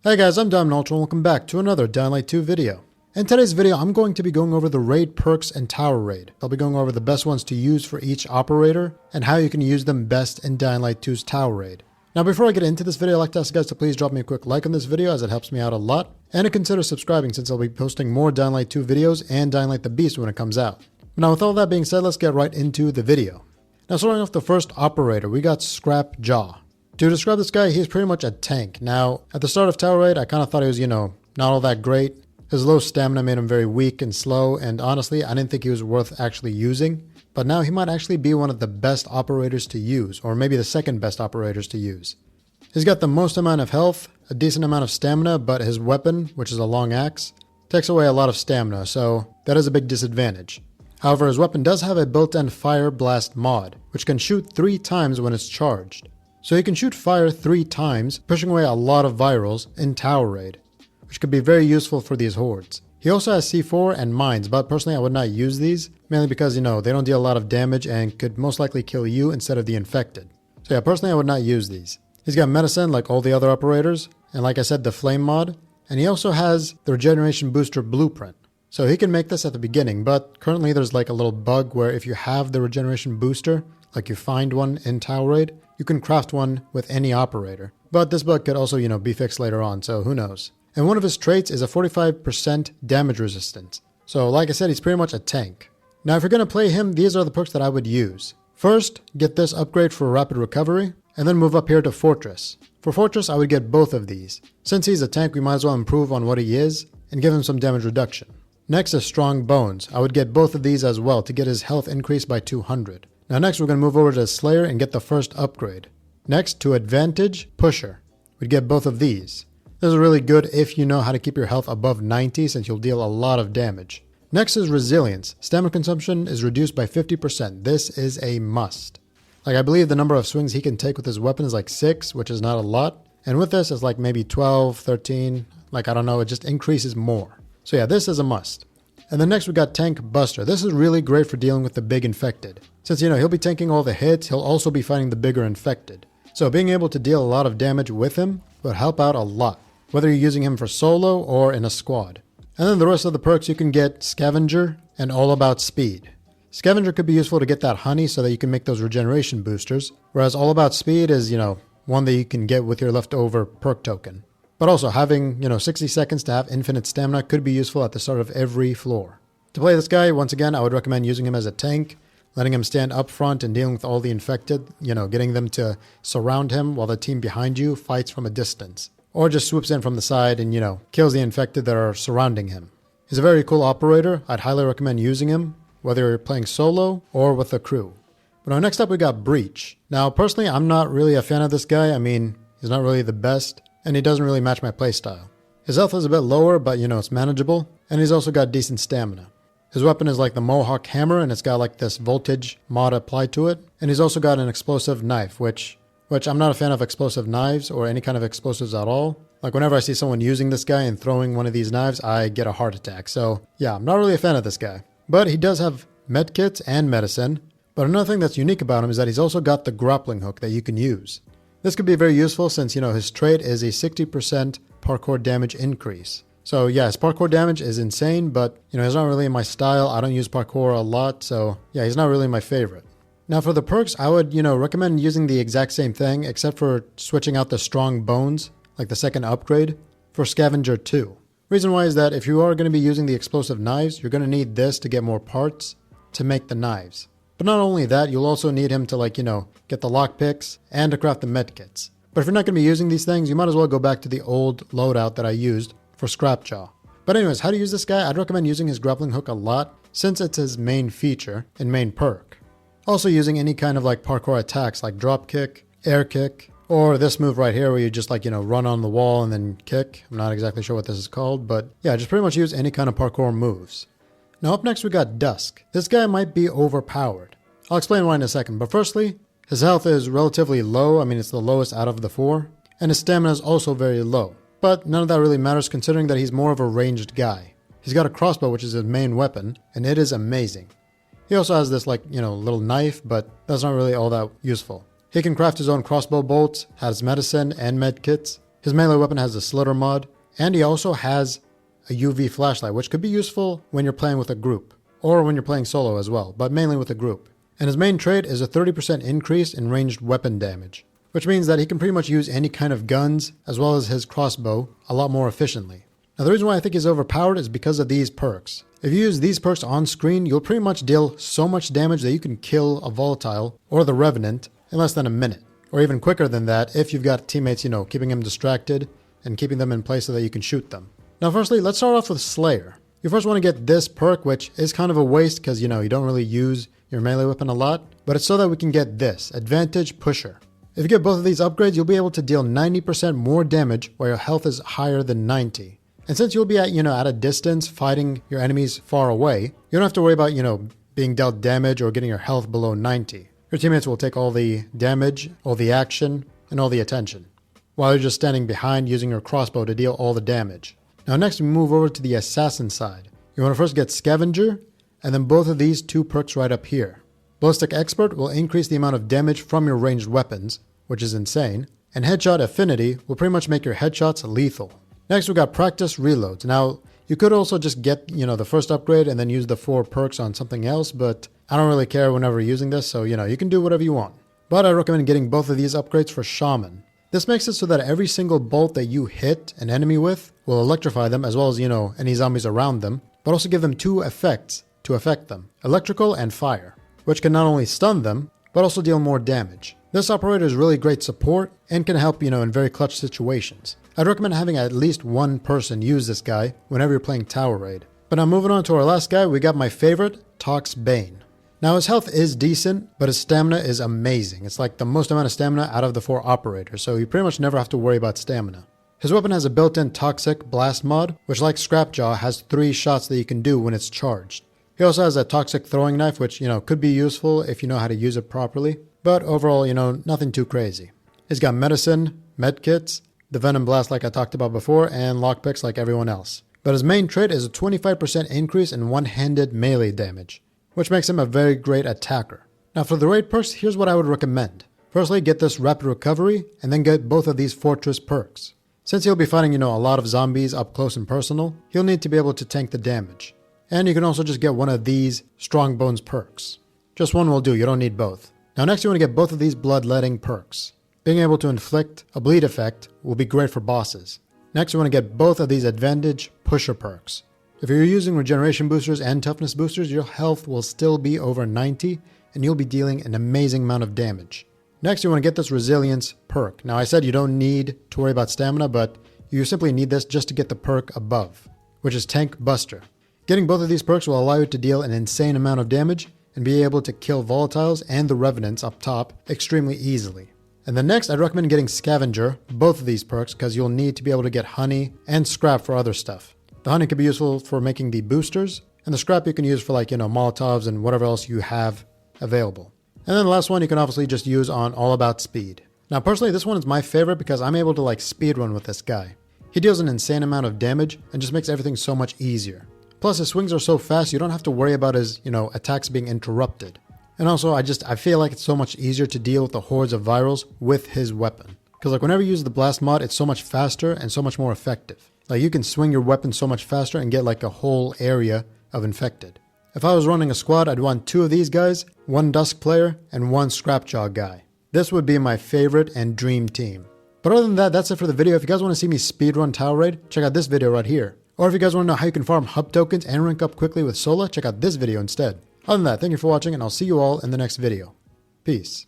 Hey guys, I'm Diamond Ultra and welcome back to another Dying Light 2 video. In today's video, I'm going to be going over the raid perks and tower raid. I'll be going over the best ones to use for each operator and how you can use them best in Dying Light 2's tower raid. Now before I get into this video, I'd like to ask you guys to please drop me a quick like on this video as it helps me out a lot, and to consider subscribing since I'll be posting more Dying Light 2 videos and Dying Light the Beast when it comes out. Now with all that being said, let's get right into the video. Now starting off the first operator, we got Scrap Jaw. To describe this guy, he's pretty much a tank. Now, at the start of Tower Raid, I kind of thought he was, not all that great. His low stamina made him very weak and slow, and honestly, I didn't think he was worth actually using. But now he might actually be one of the best operators to use, or maybe the second best operators to use. He's got the most amount of health, a decent amount of stamina, but his weapon, which is a long axe, takes away a lot of stamina, so that is a big disadvantage. However, his weapon does have a built-in Fire Blast mod, which can shoot 3 times when it's charged. So you can shoot fire 3 times, pushing away a lot of virals in Tower Raid, which could be very useful for these hordes. He also has C4 and mines, but personally I would not use these, mainly because, they don't deal a lot of damage and could most likely kill you instead of the infected. So yeah, personally I would not use these. He's got medicine like all the other operators, and like I said, the flame mod, and he also has the regeneration booster blueprint. So he can make this at the beginning, but currently there's like a little bug where if you have the regeneration booster, like you find one in Tower Raid, you can craft one with any operator. But this bug could also, be fixed later on, so who knows. And one of his traits is a 45% damage resistance. So like I said, he's pretty much a tank. Now if you're going to play him, these are the perks that I would use. First, get this upgrade for rapid recovery, and then move up here to Fortress. For Fortress, I would get both of these. Since he's a tank, we might as well improve on what he is, and give him some damage reduction. Next is Strong Bones. I would get both of these as well to get his health increased by 200. Now next we're going to move over to Slayer and get the first upgrade. Next to Advantage, Pusher. We'd get both of these. This is really good if you know how to keep your health above 90 since you'll deal a lot of damage. Next is Resilience. Stamina consumption is reduced by 50%. This is a must. Like I believe the number of swings he can take with his weapon is like 6, which is not a lot. And with this it's like maybe 12, 13, like I don't know, it just increases more. So yeah, this is a must. And then next we got Tank Buster. This is really great for dealing with the big infected. Since, he'll be tanking all the hits, he'll also be fighting the bigger infected. So being able to deal a lot of damage with him would help out a lot, whether you're using him for solo or in a squad. And then the rest of the perks you can get Scavenger and All About Speed. Scavenger could be useful to get that honey so that you can make those regeneration boosters, whereas All About Speed is, one that you can get with your leftover perk token. But also having, 60 seconds to have infinite stamina could be useful at the start of every floor. To play this guy, once again, I would recommend using him as a tank, letting him stand up front and dealing with all the infected, getting them to surround him while the team behind you fights from a distance. Or just swoops in from the side and, kills the infected that are surrounding him. He's a very cool operator. I'd highly recommend using him, whether you're playing solo or with a crew. But now next up we got Breach. Now personally, I'm not really a fan of this guy. I mean, he's not really the best, and he doesn't really match my playstyle. His health is a bit lower, but it's manageable, and he's also got decent stamina. His weapon is like the Mohawk Hammer, and it's got like this voltage mod applied to it, and he's also got an explosive knife, which I'm not a fan of explosive knives or any kind of explosives at all. Like whenever I see someone using this guy and throwing one of these knives, I get a heart attack. So yeah, I'm not really a fan of this guy. But he does have medkits and medicine, but another thing that's unique about him is that he's also got the grappling hook that you can use. This could be very useful since, his trait is a 60% parkour damage increase. So yeah, his parkour damage is insane, but, he's not really in my style. I don't use parkour a lot, so yeah, he's not really my favorite. Now for the perks, I would, recommend using the exact same thing, except for switching out the Strong Bones, like the second upgrade, for Scavenger 2. Reason why is that if you are going to be using the explosive knives, you're going to need this to get more parts to make the knives. But not only that, you'll also need him to get the lockpicks and to craft the medkits. But if you're not going to be using these things, you might as well go back to the old loadout that I used for Scrapjaw. But anyways, how to use this guy? I'd recommend using his grappling hook a lot since it's his main feature and main perk. Also using any kind of parkour attacks like drop kick, air kick, or this move right here where you just run on the wall and then kick. I'm not exactly sure what this is called, but yeah, just pretty much use any kind of parkour moves. Now up next we got Dusk. This guy might be overpowered. I'll explain why in a second, but firstly, his health is relatively low. I mean, it's the lowest out of the 4, and his stamina is also very low. But none of that really matters considering that he's more of a ranged guy. He's got a crossbow, which is his main weapon, and it is amazing. He also has this little knife, but that's not really all that useful. He can craft his own crossbow bolts, has medicine and med kits, His melee weapon has the Slitter mod, and he also has a UV flashlight, which could be useful when you're playing with a group, or when you're playing solo as well, but mainly with a group. And his main trait is a 30% increase in ranged weapon damage, which means that he can pretty much use any kind of guns, as well as his crossbow, a lot more efficiently. Now the reason why I think he's overpowered is because of these perks. If you use these perks on screen, you'll pretty much deal so much damage that you can kill a Volatile or the Revenant in less than a minute. Or even quicker than that if you've got teammates, keeping him distracted and keeping them in place so that you can shoot them. Now firstly, let's start off with Slayer. You first want to get this perk, which is kind of a waste because, you don't really use your melee weapon a lot, but it's so that we can get this, Advantage Pusher. If you get both of these upgrades, you'll be able to deal 90% more damage while your health is higher than 90. And since you'll be at, at a distance fighting your enemies far away, you don't have to worry about, being dealt damage or getting your health below 90. Your teammates will take all the damage, all the action, and all the attention, while you're just standing behind using your crossbow to deal all the damage. Now next we move over to the assassin side. You want to first get Scavenger, and then both of these two perks right up here. Ballistic Expert will increase the amount of damage from your ranged weapons, which is insane, and Headshot Affinity will pretty much make your headshots lethal. Next we got Practice Reloads. Now you could also just get, the first upgrade and then use the 4 perks on something else, but I don't really care whenever using this, so you can do whatever you want. But I recommend getting both of these upgrades for Shaman. This makes it so that every single bolt that you hit an enemy with will electrify them, as well as, any zombies around them, but also give them 2 effects to affect them, Electrical and Fire, which can not only stun them, but also deal more damage. This operator is really great support and can help, in very clutch situations. I'd recommend having at least one person use this guy whenever you're playing Tower Raid. But now moving on to our last guy, we got my favorite, Tox Bane. Now his health is decent, but his stamina is amazing. It's like the most amount of stamina out of the 4 operators, so you pretty much never have to worry about stamina. His weapon has a built-in Toxic Blast mod, which like Scrapjaw has 3 shots that you can do when it's charged. He also has a Toxic Throwing Knife, which, could be useful if you know how to use it properly, but overall, nothing too crazy. He's got Medicine, Medkits, the Venom Blast like I talked about before, and Lockpicks like everyone else. But his main trait is a 25% increase in one-handed melee damage, which makes him a very great attacker. Now for the raid perks, here's what I would recommend. Firstly, get this Rapid Recovery, and then get both of these Fortress perks. Since he'll be fighting, a lot of zombies up close and personal, he'll need to be able to tank the damage. And you can also just get one of these Strong Bones perks. Just one will do, you don't need both. Now next you want to get both of these Bloodletting perks. Being able to inflict a bleed effect will be great for bosses. Next you want to get both of these Advantage Pusher perks. If you're using regeneration boosters and toughness boosters, your health will still be over 90 and you'll be dealing an amazing amount of damage. Next you want to get this Resilience perk. Now I said you don't need to worry about stamina, but you simply need this just to get the perk above, which is Tank Buster. Getting both of these perks will allow you to deal an insane amount of damage and be able to kill Volatiles and the Revenants up top extremely easily. And then next, I'd recommend getting Scavenger, both of these perks, because you'll need to be able to get honey and scrap for other stuff. The honey can be useful for making the boosters, and the scrap you can use for Molotovs and whatever else you have available. And then the last one you can obviously just use on All About Speed. Now personally, this one is my favorite because I'm able to speedrun with this guy. He deals an insane amount of damage and just makes everything so much easier. Plus his swings are so fast you don't have to worry about his, attacks being interrupted. And also, I feel like it's so much easier to deal with the hordes of virals with his weapon. Because whenever you use the blast mod, it's so much faster and so much more effective. You can swing your weapon so much faster and get a whole area of infected. If I was running a squad, I'd want 2 of these guys, 1 Dusk player, and 1 Scrapjaw guy. This would be my favorite and dream team. But other than that, that's it for the video. If you guys want to see me speedrun Tower Raid, check out this video right here. Or if you guys want to know how you can farm hub tokens and rank up quickly with Sola, check out this video instead. Other than that, thank you for watching, and I'll see you all in the next video. Peace.